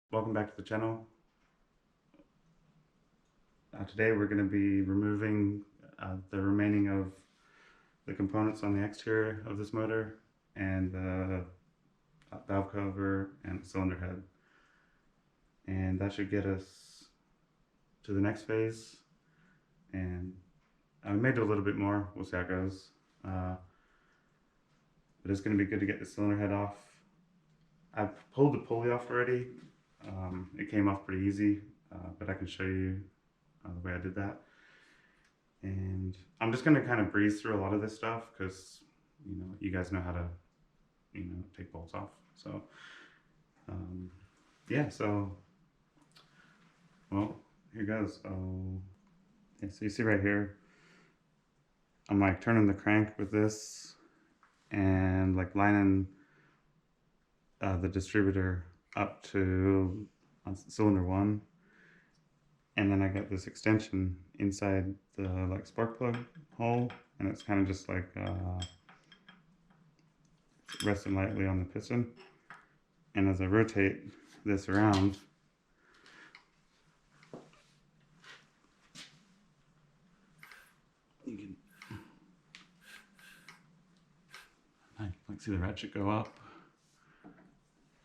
Welcome back to the channel. Today we're going to be removing the remaining of the components on the exterior of this motor and the valve cover and cylinder head. And that should get us to the next phase. And I may do a little bit more, we'll see how it goes. But it's going to be good to get the cylinder head off. I've pulled the pulley off already. It came off pretty easy, but I can show you the way I did that. And I'm just going to kind of breeze through a lot of this stuff because, you guys know how to, take bolts off. So, yeah, so, well, here goes. Oh, yeah, so you see right here, I'm like turning the crank with this and like lining the distributor up to cylinder 1, and then I got this extension inside the like spark plug hole, and it's kind of just like resting lightly on the piston. And as I rotate this around, you can like see the ratchet go up,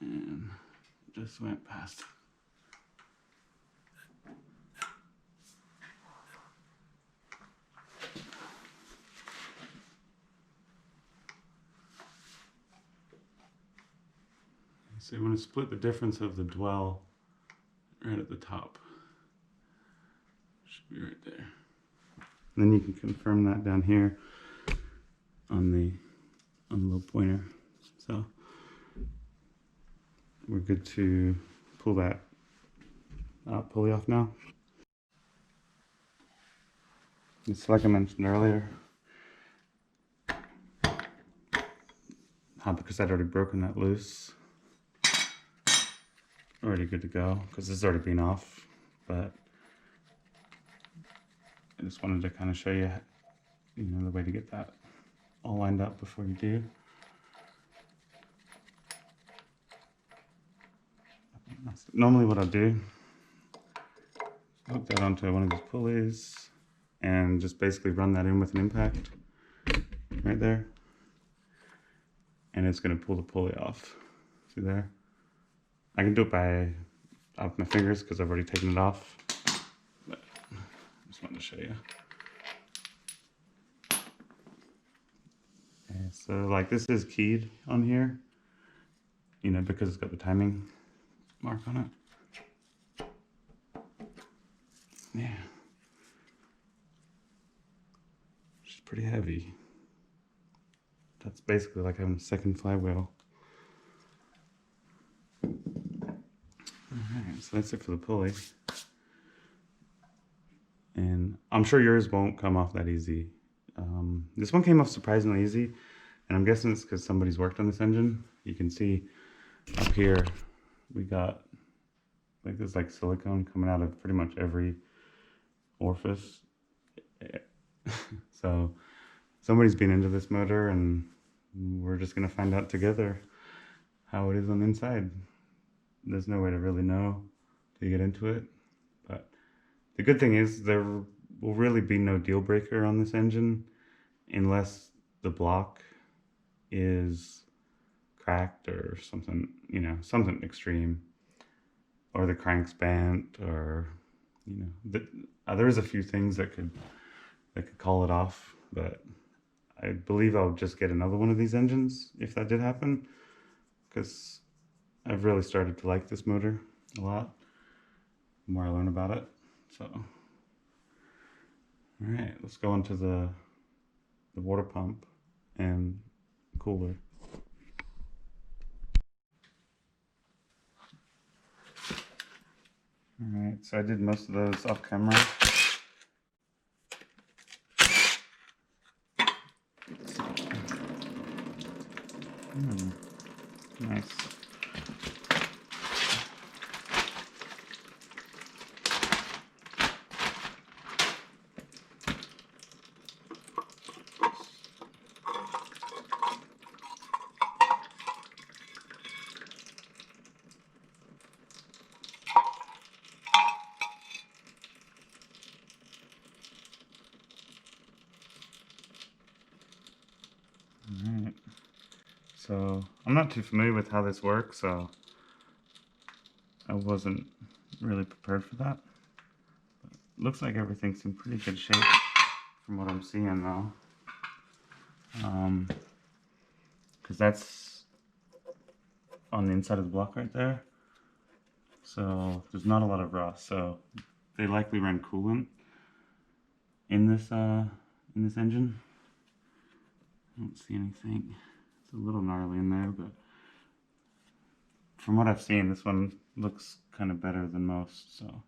and just went past. So you want to split the difference of the dwell right at the top. Should be right there. And then you can confirm that down here on the little pointer. So we're good to pull that pulley off now. It's like I mentioned earlier, because I'd already broken that loose. Already good to go because it's already been off, but I just wanted to kind of show you, the way to get that all lined up before you do. Normally what I'll do, hook that onto one of these pulleys and just basically run that in with an impact right there, and it's going to pull the pulley off. See there? I can do it off my fingers because I've already taken it off, but I just wanted to show you. Okay, so like this is keyed on here, because it's got the timing mark on it. Yeah. Which is pretty heavy. That's basically like having a second flywheel. Alright, so that's it for the pulley. And I'm sure yours won't come off that easy. This one came off surprisingly easy, and I'm guessing it's because somebody's worked on this engine. You can see up here we got like this like silicone coming out of pretty much every orifice. So somebody's been into this motor, and we're just gonna find out together how it is on the inside. There's no way to really know till you get into it, but the good thing is there will really be no deal breaker on this engine unless the block is cracked or something, something extreme, or the crank's bent, or there is a few things that could call it off, but I believe I'll just get another one of these engines if that did happen, because I've really started to like this motor a lot the more I learn about it. So, all right, let's go into the water pump and cooler. All right, so I did most of those off camera. Nice. So I'm not too familiar with how this works, so I wasn't really prepared for that. But looks like everything's in pretty good shape from what I'm seeing though. Because that's on the inside of the block right there. So there's not a lot of rust. So they likely ran coolant in this engine. I don't see anything. It's a little gnarly in there, but from what I've seen, this one looks kind of better than most. So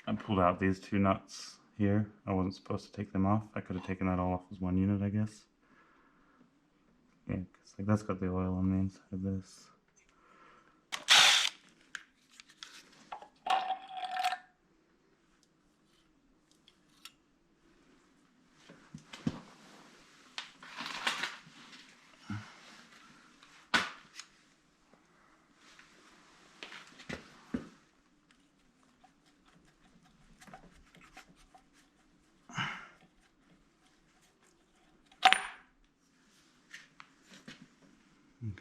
I pulled out these two nuts here. I wasn't supposed to take them off. I could have taken that all off as one unit, I guess. Yeah, because like that's got the oil on the inside of this.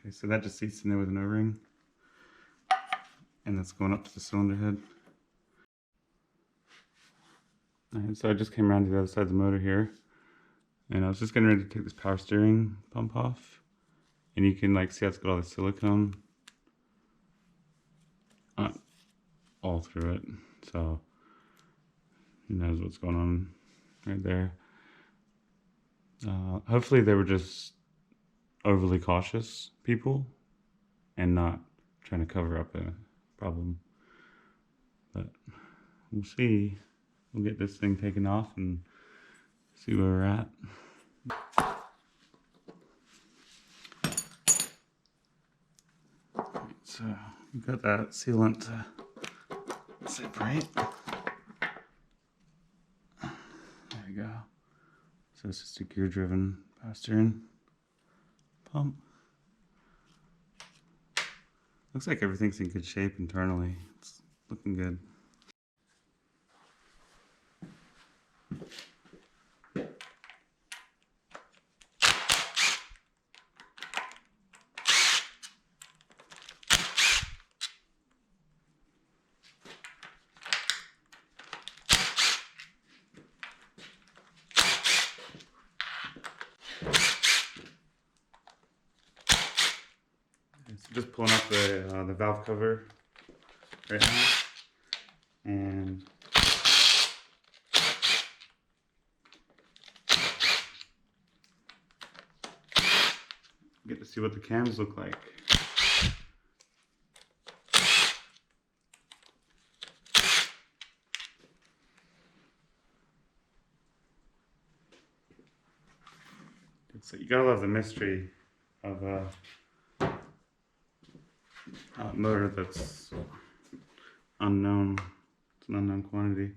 Okay, so that just seats in there with an O-ring, and that's going up to the cylinder head. Alright, so I just came around to the other side of the motor here, and I was just getting ready to take this power steering pump off, and you can like see how it's got all the silicone all through it, so who knows what's going on right there. Hopefully they were just overly cautious people and not trying to cover up a problem, but we'll see. We'll get this thing taken off and see where we're at. So we've got that sealant to separate. There you go. So it's just a gear driven power steering pump. Looks like everything's in good shape internally. It's looking good. So just pulling up the valve cover right now, and get to see what the cams look like. So you gotta love the mystery of a motor that's unknown. It's an unknown quantity.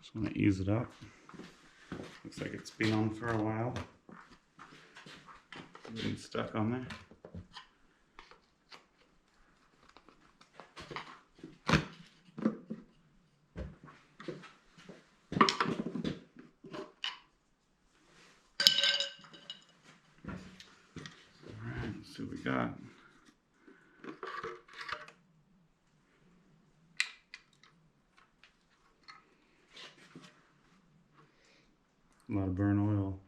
Just want to ease it up. Looks like it's been on for a while. Getting stuck on there. Alright, let's see what we got. A lot of burn oil.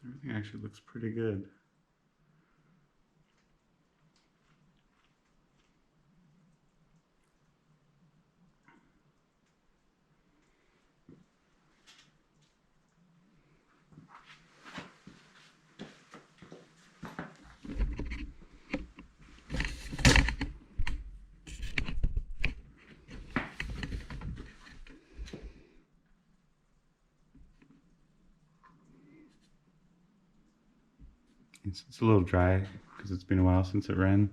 Everything actually looks pretty good. It's a little dry because it's been a while since it ran.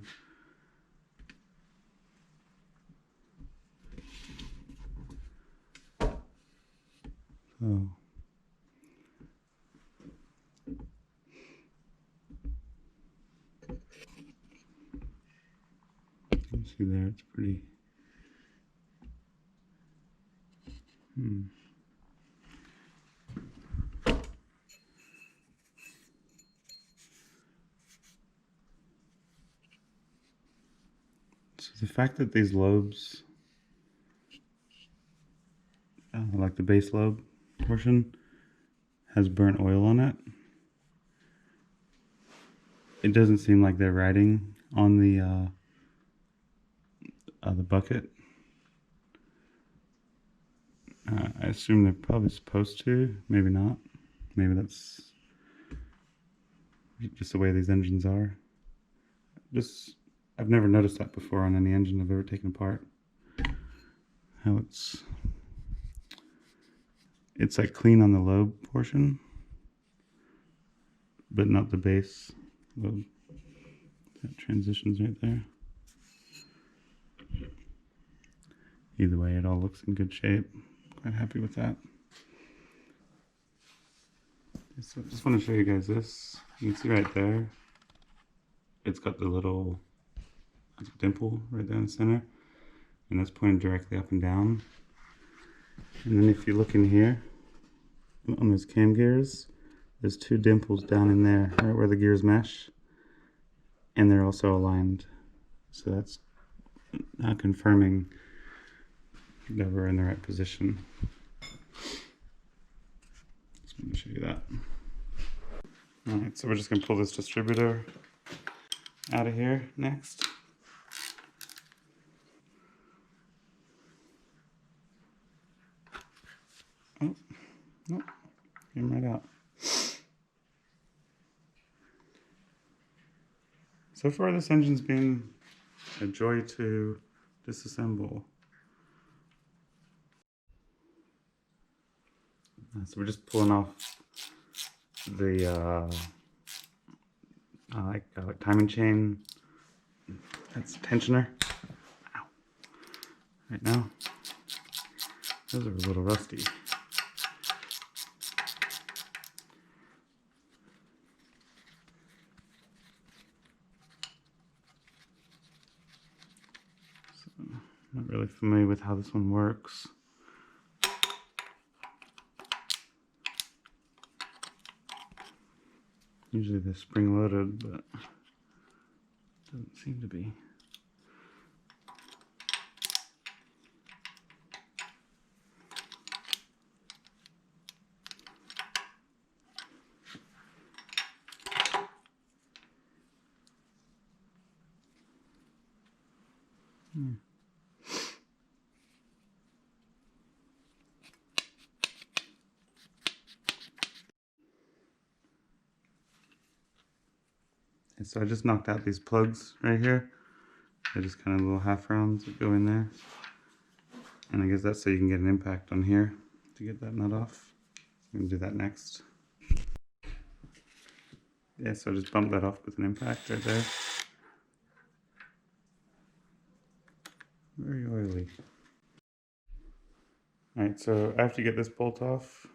So you can see there it's pretty. So the fact that these lobes, like the base lobe portion, has burnt oil on it, it doesn't seem like they're riding on the bucket. I assume they're probably supposed to, maybe not. Maybe that's just the way these engines are. I've never noticed that before on any engine I've ever taken apart. How it's like clean on the lobe portion, but not the base lobe. That transitions right there. Either way, it all looks in good shape. Quite happy with that. So I just want to show you guys this. You can see right there, it's got the little dimple right there in the center, and that's pointing directly up and down. And then if you look in here, on those cam gears, there's two dimples down in there, right where the gears mesh, and they're also aligned. So that's confirming that we're in the right position. Just want to show you that. Alright, so we're just going to pull this distributor out of here next. Oh, nope, came right out. So far this engine's been a joy to disassemble. So we're just pulling off the like timing chain. That's tensioner. Ow. Right now, those are a little rusty. So, I'm not really familiar with how this one works. Usually they're spring loaded, but doesn't seem to be. And so I just knocked out these plugs right here. They're just kind of little half rounds that go in there. And I guess that's so you can get an impact on here to get that nut off. I'm gonna do that next. Yeah, so I just bumped that off with an impact right there. Very oily. Alright, so after you get this bolt off,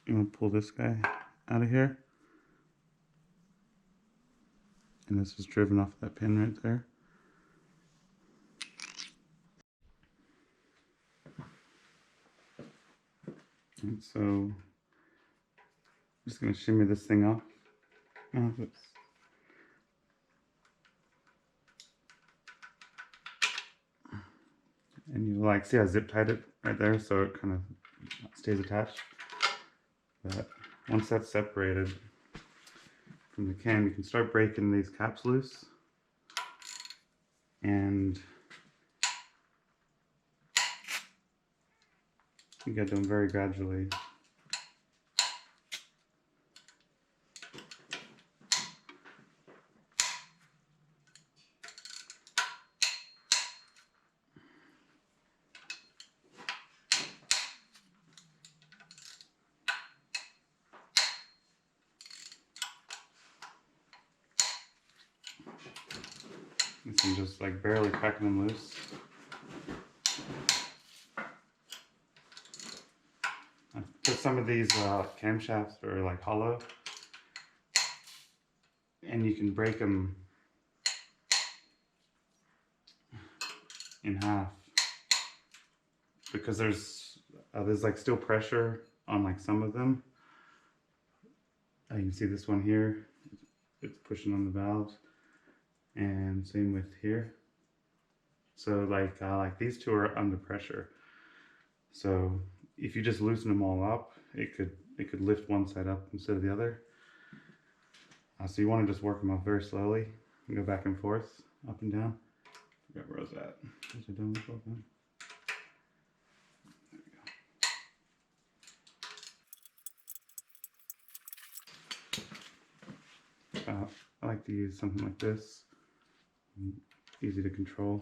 you want to pull this guy out of here. And this is driven off that pin right there. And so I'm just going to shimmy this thing off. Oh, oops. And you like see I zip tied it right there so it kind of stays attached. But once that's separated from the cam, you can start breaking these caps loose. And you gotta do them very gradually. distance and just like barely cracking them loose. Because some of these camshafts are like hollow, and you can break them in half because there's like still pressure on like some of them. You can see this one here, it's pushing on the valves, and same with here. So like these two are under pressure. So if you just loosen them all up, it could lift one side up instead of the other. So you want to just work them off very slowly and go back and forth, up and down. I forgot where I was at. Was I done with both of them? There we go. I like to use something like this. Easy to control.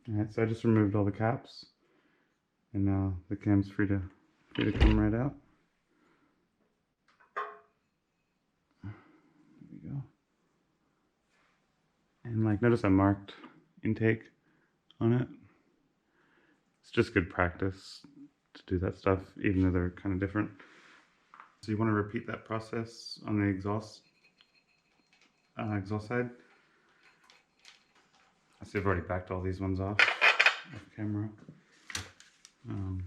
Alright, so I just removed all the caps, and now the cam's free to come right out. There we go. And like, notice I marked intake on it. It's just good practice to do that stuff, even though they're kind of different. So you want to repeat that process on the exhaust side. I see I've already backed all these ones off camera. And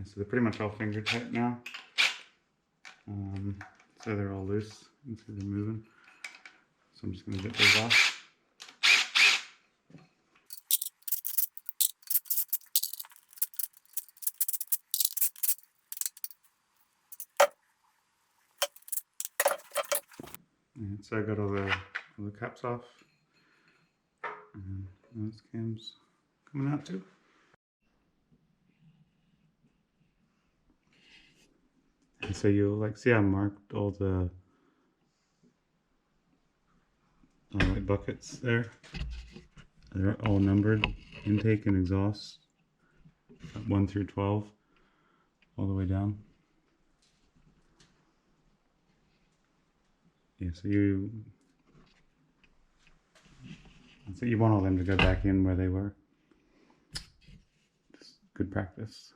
so they're pretty much all finger tight now. So they're all loose. You can see they're moving. So I'm just going to get those off. And so I got all the caps off. And those cams coming out too. And so you'll like see I marked all the like buckets there. They're all numbered, intake and exhaust, 1 through 12, all the way down. Yeah, so you want all them to go back in where they were. Just good practice.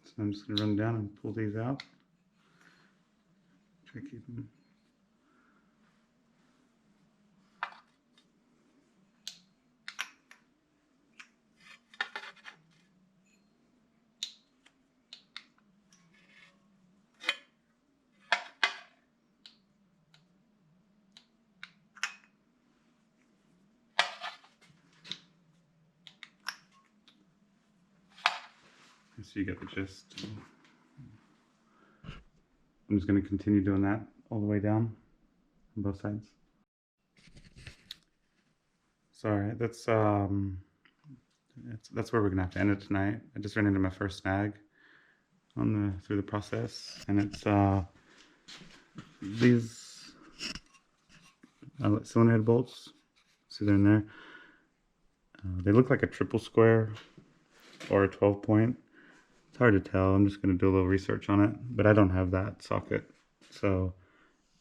So I'm just going to run down and pull these out. Try to keep them. So you get the gist. I'm just going to continue doing that all the way down on both sides. So alright, that's where we're gonna have to end it tonight. I just ran into my first snag through the process, and it's these cylinder head bolts. See, they're in there. They look like a triple square or a 12 point. It's hard to tell. I'm just going to do a little research on it, but I don't have that socket, so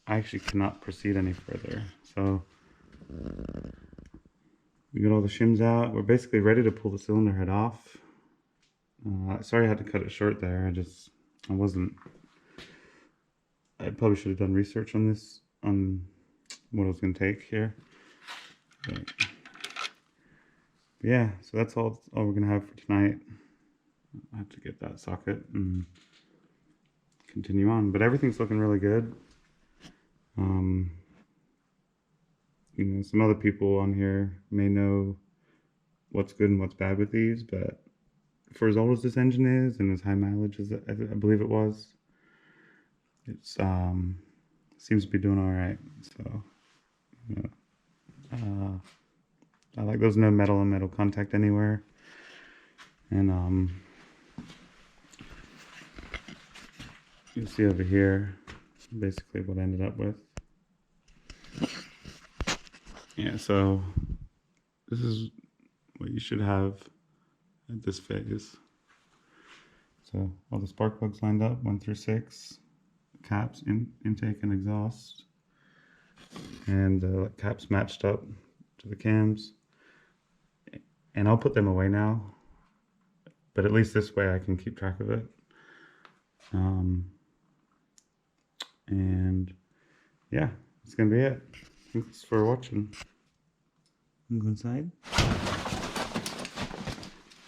I actually cannot proceed any further. So we got all the shims out. We're basically ready to pull the cylinder head off. Sorry I had to cut it short there. I probably should have done research on this, on what it was going to take here. But yeah, so that's all we're going to have for tonight. I have to get that socket and continue on, but everything's looking really good. You know, some other people on here may know what's good and what's bad with these, but for as old as this engine is and as high mileage as I believe it was, it's seems to be doing all right. So I like there's no metal on metal contact anywhere, and you see over here basically what I ended up with. Yeah, so this is what you should have at this phase. So all the spark plugs lined up, 1 through 6, caps, intake and exhaust, and the caps matched up to the cams. And I'll put them away now, but at least this way I can keep track of it. And yeah, that's gonna be it. Thanks for watching. Go inside.